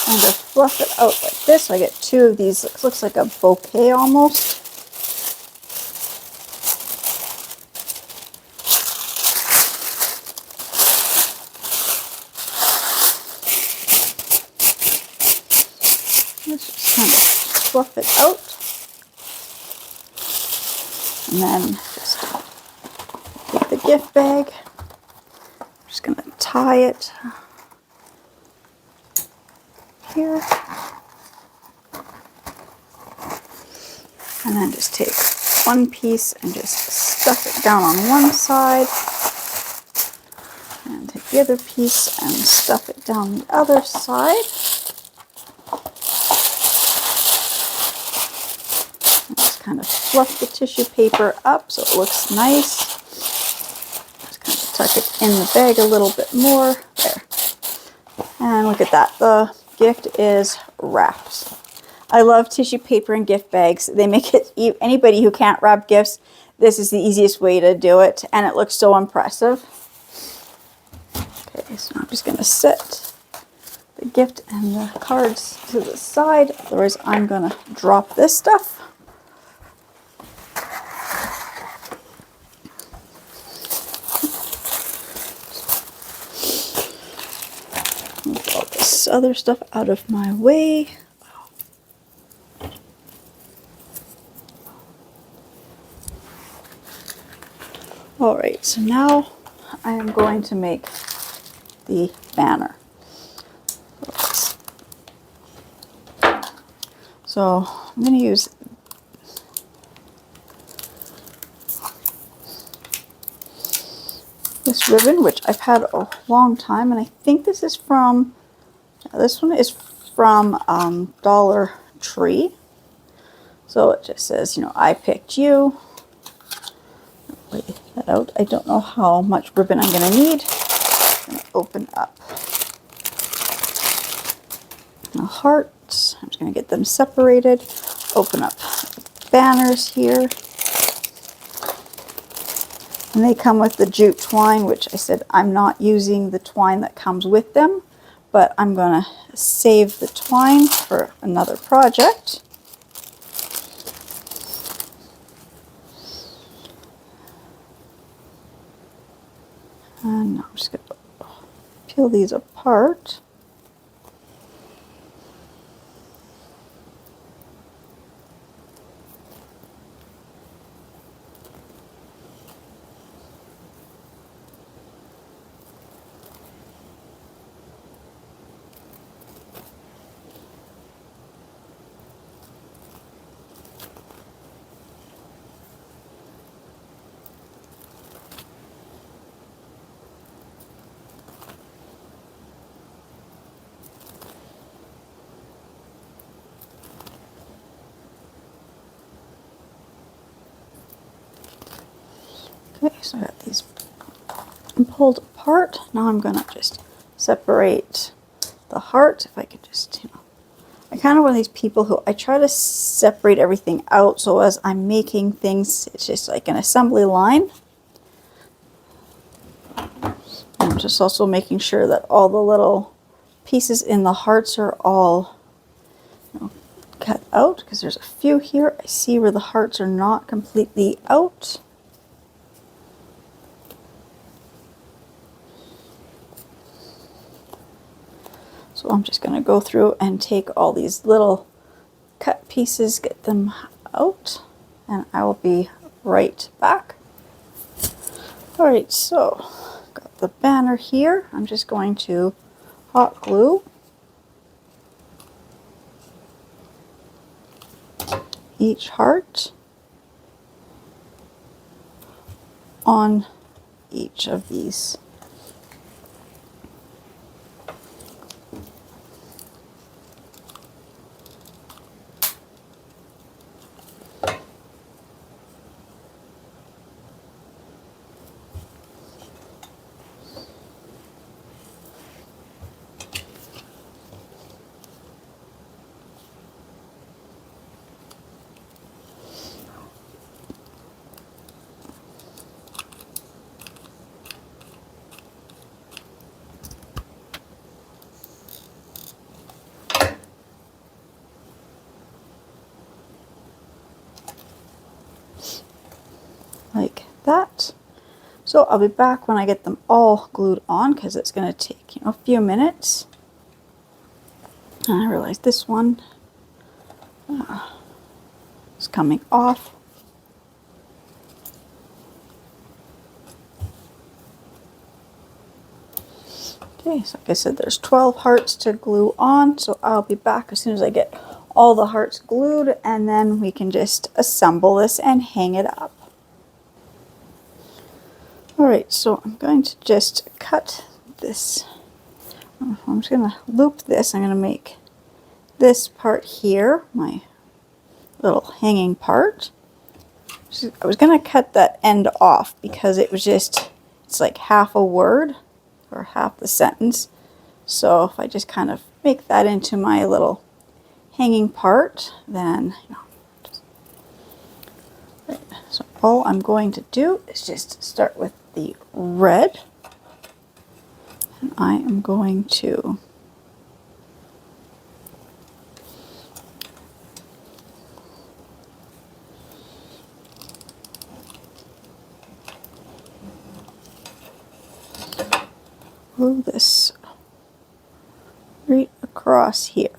And just fluff it out like this. So I get 2 of these. It looks like a bouquet almost. Let's just kind of fluff it out. And then just take the gift bag. I'm just going to tie it here. And then just take one piece and just stuff it down on one side. And take the other piece and stuff it down the other side. And just kind of fluff the tissue paper up so it looks nice. Just kind of tuck it in the bag a little bit more. There. And look at that. The gift is wrapped. I love tissue paper and gift bags. They make it, anybody who can't wrap gifts, this is the easiest way to do it, and it looks so impressive. Okay, so I'm just going to set the gift and the cards to the side, otherwise I'm going to drop this stuff. Move all this other stuff out of my way. Alright, so now I am going to make the banner. So I'm going to use this ribbon, which I've had a long time, and I think this is from, this one is from Dollar Tree. So it just says, you know, I picked you. Lay that out. I don't know how much ribbon I'm going to need. I'm going to open up the hearts. I'm just going to get them separated. Open up banners here. And they come with the jute twine, which I said I'm not using the twine that comes with them, but I'm going to save the twine for another project. And I'm just going to peel these apart. Okay, so I got these pulled apart. Now I'm going to just separate the heart. If I could just, you know, I kind of one of these people who I try to separate everything out, so as I'm making things, it's just like an assembly line. I'm just also making sure that all the little pieces in the hearts are all, you know, cut out, because there's a few here I see where the hearts are not completely out. So I'm just going to go through and take all these little cut pieces, get them out, and I will be right back. Alright, so got the banner here. I'm just going to hot glue each heart on each of these. Like that. So I'll be back when I get them all glued on, because it's going to take, you know, a few minutes. And I realize this one is coming off. Okay, so like I said, there's 12 hearts to glue on, so I'll be back as soon as I get all the hearts glued, and then we can just assemble this and hang it up. Alright, so I'm going to just cut this. I'm just going to loop this. I'm going to make this part here my little hanging part. I was going to cut that end off because it was just, it's like half a word or half the sentence. So if I just kind of make that into my little hanging part, then, you know, right. So all I'm going to do is just start with the red. And I am going to glue this right across here.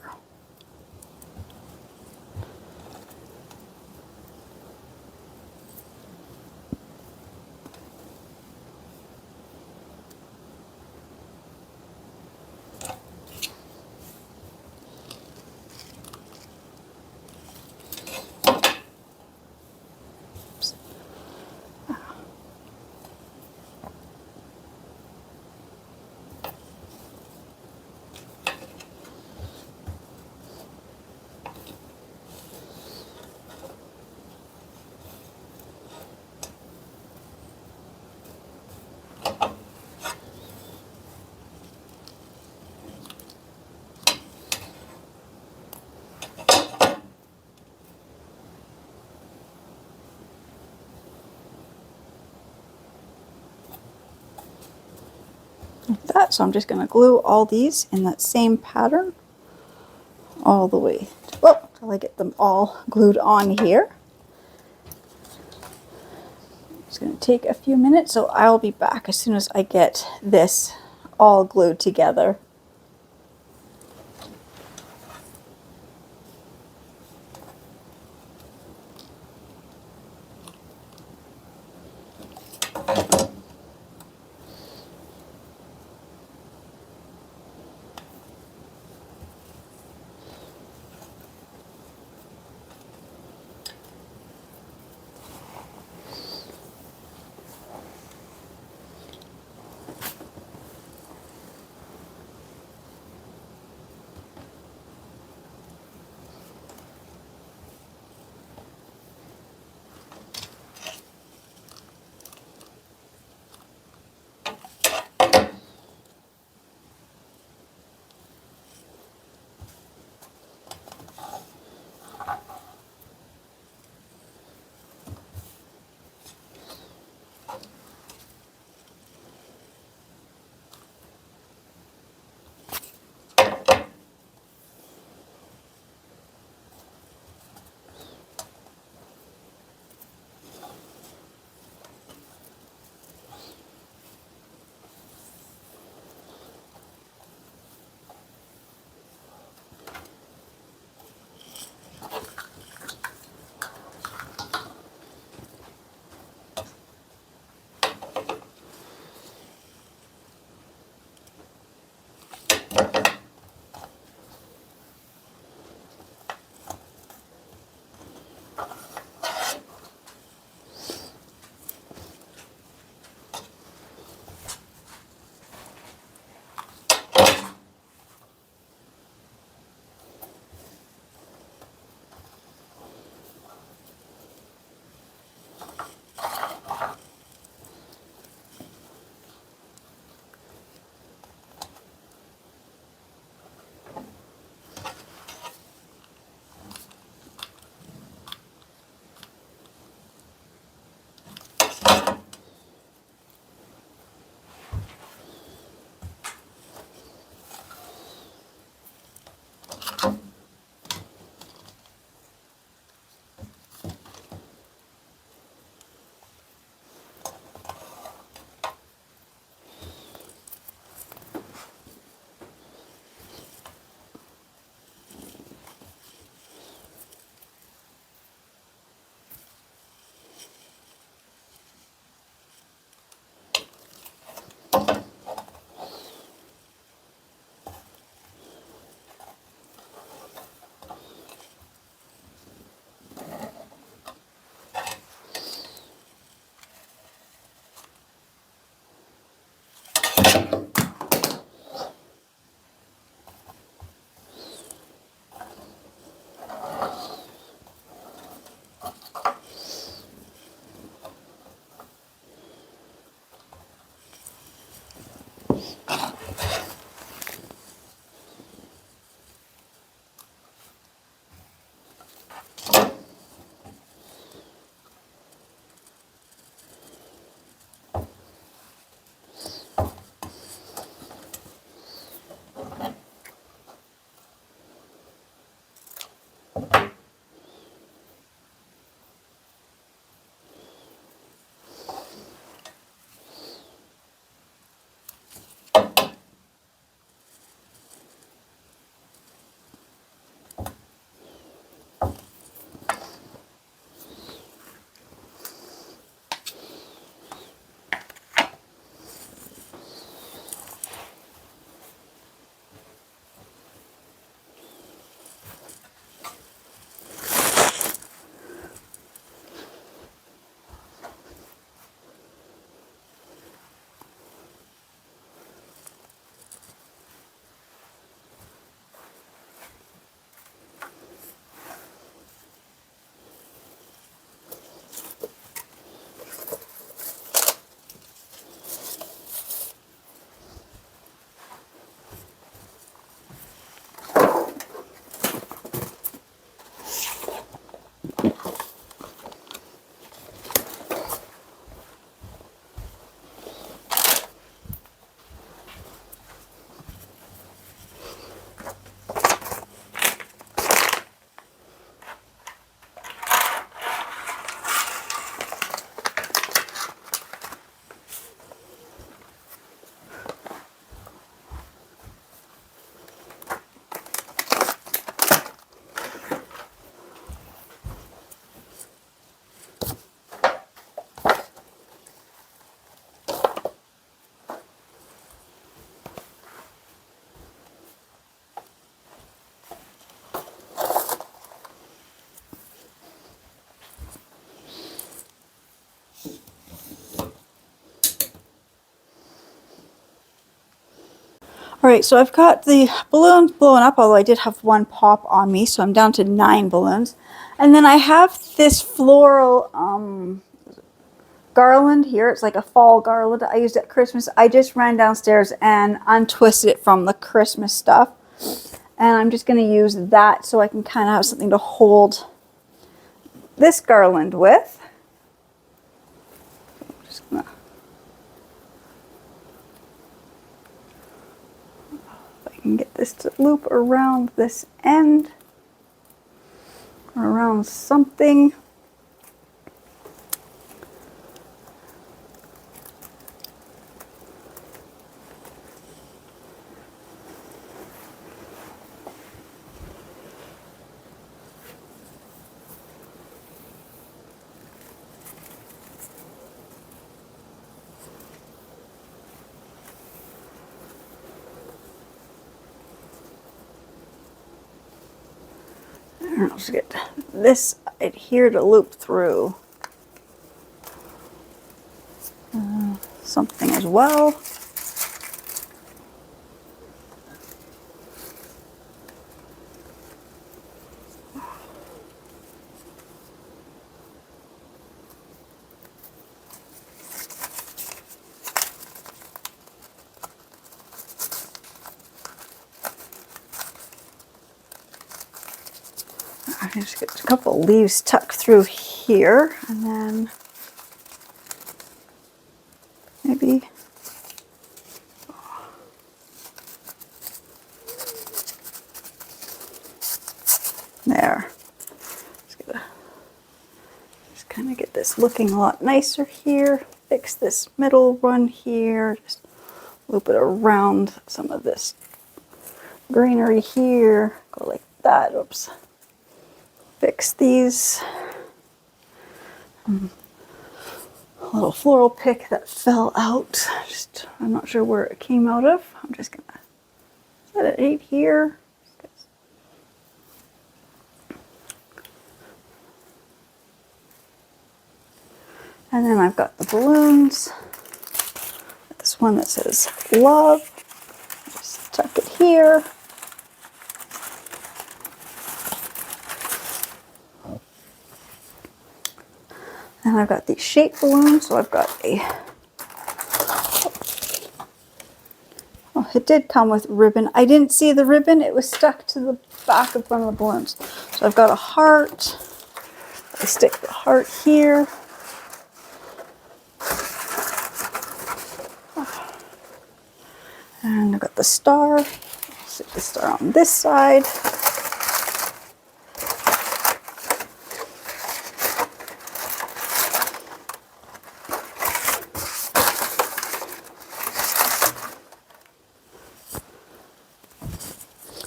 Like that. So I'm just going to glue all these in that same pattern all the way, well, till I get them all glued on here. It's going to take a few minutes, so I'll be back as soon as I get this all glued together. All right, so I've got the balloons blowing up, although I did have one pop on me, so I'm down to 9 balloons. And then I have this floral garland here. It's like a fall garland I used at Christmas. I just ran downstairs and untwisted it from the Christmas stuff. And I'm just going to use that so I can kind of have something to hold this garland with. I'm just going to, if I can get this to loop around this end or around something. I'll just get this side here to loop through something as well. I just get a couple leaves tucked through here, and then maybe there. Just kind of get this looking a lot nicer here. Fix this middle one here. Just loop it around some of this greenery here. Go like that. Oops. Fix these. A little floral pick that fell out. I'm not sure where it came out of. I'm just gonna set it right here. And then I've got the balloons. This one that says love. Just tuck it here. And I've got these shape balloons, so I've got a, oh, it did come with ribbon. I didn't see the ribbon, it was stuck to the back of one of the balloons. So I've got a heart, I stick the heart here. And I've got the star, stick the star on this side.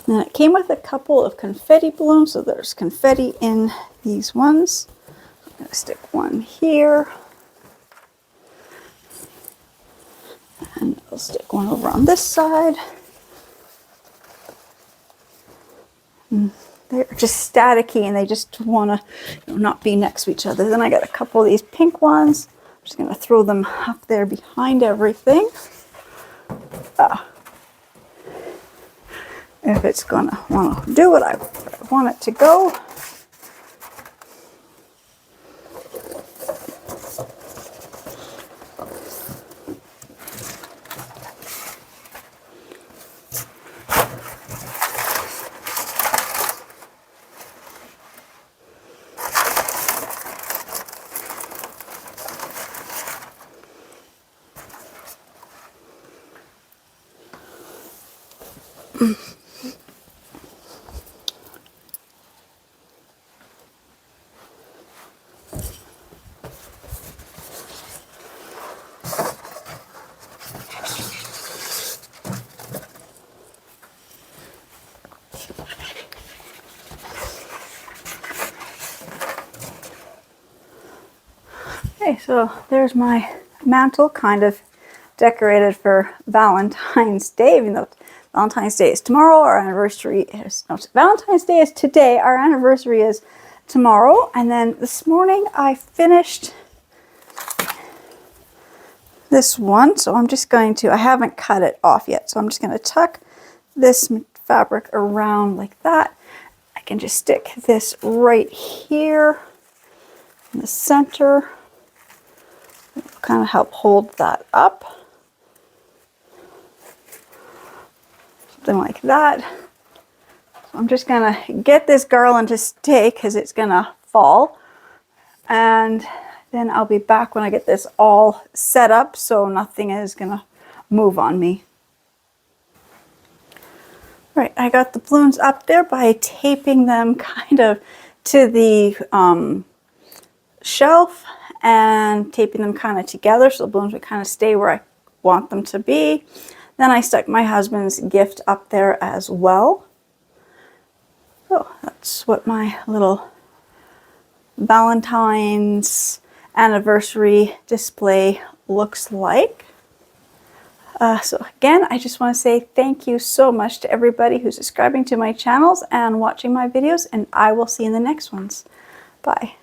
And it came with a couple of confetti balloons, so there's confetti in these ones. I'm going to stick one here. And I'll stick one over on this side. And they're just staticky and they just want to not be next to each other. Then I got a couple of these pink ones. I'm just going to throw them up there behind everything. If it's going to want to do what I want it to go. Okay, so there's my mantle kind of decorated for Valentine's Day, even though Valentine's Day is tomorrow, our anniversary is, no, Valentine's Day is today, our anniversary is tomorrow. And then this morning I finished this one. So I'm just going to, I haven't cut it off yet. So I'm just going to tuck this fabric around like that. I can just stick this right here in the center. It'll kind of help hold that up. Something like that. So I'm just going to get this garland to stay because it's going to fall. And then I'll be back when I get this all set up so nothing is going to move on me. Right, I got the balloons up there by taping them kind of to the shelf and taping them kind of together so the balloons would kind of stay where I want them to be. Then I stuck my husband's gift up there as well. So that's what my little Valentine's anniversary display looks like. So again, I just want to say thank you so much to everybody who's subscribing to my channels and watching my videos, and I will see you in the next ones. Bye.